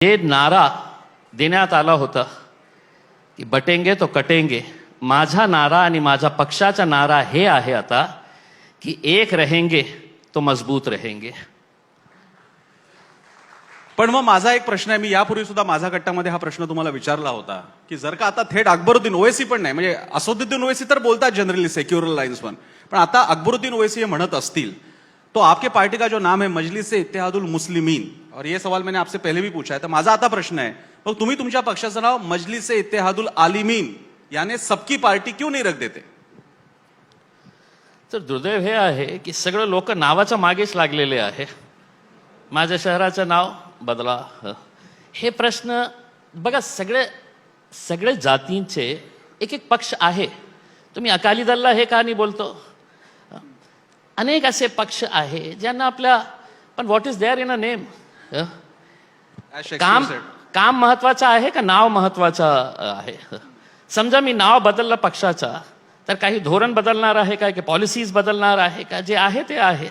हे नारा देण्यात आला होता की बटेंगे तो कटेंगे, माझा नारा आणि माझ्या पक्षाचा नारा हे आहे आता की एक रहेंगे तो मजबूत रहेंगे. पण मग माझा एक प्रश्न आहे, मी यापूर्वी सुद्धा माझा गट्टामध्ये हा प्रश्न तुम्हाला विचारला होता की जर का आता थेट अकबरुद्दीन ओवैसी पण नाही, म्हणजे असदुद्दीन ओवैसी तर बोलतात जनरली सेक्युलर लाइन्स पण आता अकबरुद्दीन ओवैसी हे म्हणत असतील तो आपके पार्टी का जो नाम है मजलिस इत्तेहादुल मुस्लिमीन, और ये सवाल मैंने आपसे पहले भी पूछा है, तर माझा आता प्रश्न आहे मग तुम्ही तुमच्या पक्षाचं नाव मजलिस इत्तेहादुल आलिमीन यानी सबकी पार्टी क्यों नहीं रख देते? तर दुर्दैव हे आहे की सगळे लोक नावाच्या मागेच लागलेले आहे. माझ्या शहराचं नाव बदला, हे प्रश्न बघा, सगळे जातींचे एक एक पक्ष आहे. तुम्ही अकाली दलला हे का नाही बोलतो? अनेक असे पक्ष आहे ज्यांना आपल्या, पण what is there in a name? काम महत्वाचं आहे का नाव महत्वाचं आहे? समजा मी नाव बदललं पक्षाचा तर काही धोरण बदलणार आहे काय, की पॉलिसीज बदलणार आहे का? जे आहे ते आहे.